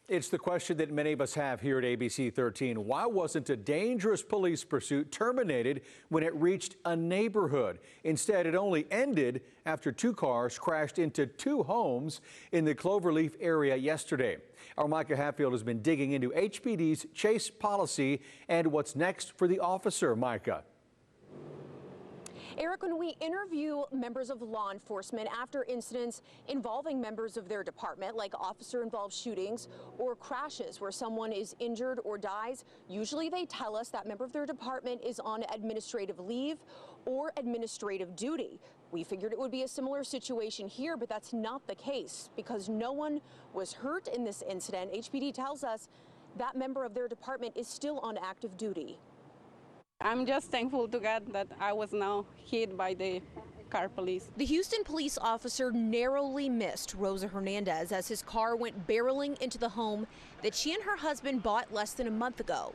It's the question that many of us have here at ABC 13. Why wasn't a dangerous police pursuit terminated when it reached a neighborhood? Instead, it only ended after two cars crashed into two homes in the Cloverleaf area yesterday. Our Micah Hatfield has been digging into HPD's chase policy and what's next for the officer. Micah. Eric, when we interview members of law enforcement after incidents involving members of their department, like officer-involved shootings or crashes where someone is injured or dies, usually they tell us that member of their department is on administrative leave or administrative duty. We figured it would be a similar situation here, but that's not the case because no one was hurt in this incident. HPD tells us that member of their department is still on active duty. I'm just thankful to God that I was now hit by the car police. The Houston police officer narrowly missed Rosa Hernandez as his car went barreling into the home that she and her husband bought less than a month ago.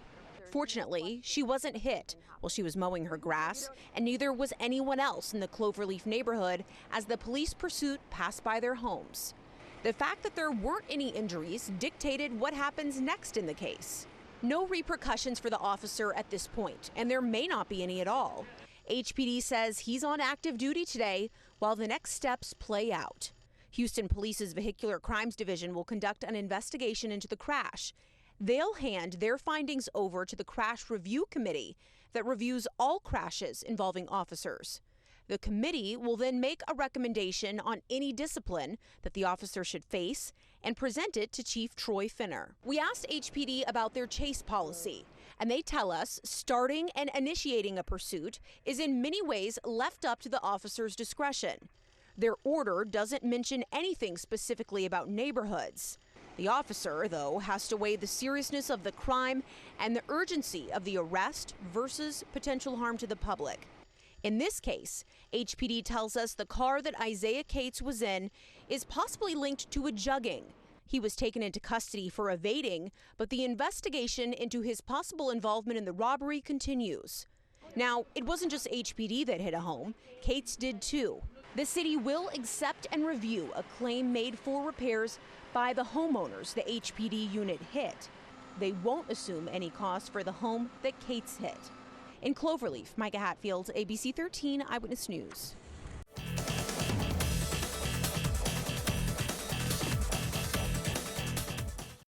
Fortunately, she wasn't hit while she was mowing her grass, and neither was anyone else in the Cloverleaf neighborhood as the police pursuit passed by their homes. The fact that there weren't any injuries dictated what happens next in the case. No repercussions for the officer at this point, and there may not be any at all. HPD says he's on active duty today while the next steps play out. Houston Police's Vehicular Crimes Division will conduct an investigation into the crash. They'll hand their findings over to the Crash Review Committee that reviews all crashes involving officers. The committee will then make a recommendation on any discipline that the officer should face and present it to Chief Troy Finner. We asked HPD about their chase policy, and they tell us starting and initiating a pursuit is in many ways left up to the officer's discretion. Their order doesn't mention anything specifically about neighborhoods. The officer, though, has to weigh the seriousness of the crime and the urgency of the arrest versus potential harm to the public. In this case, HPD tells us the car that Isaiah Cates was in is possibly linked to a jugging. He was taken into custody for evading, but the investigation into his possible involvement in the robbery continues. Now, it wasn't just HPD that hit a home. Cates did too. The city will accept and review a claim made for repairs by the homeowners the HPD unit hit. They won't assume any cost for the home that Cates hit. In Cloverleaf, Micah Hatfield, ABC 13 Eyewitness News.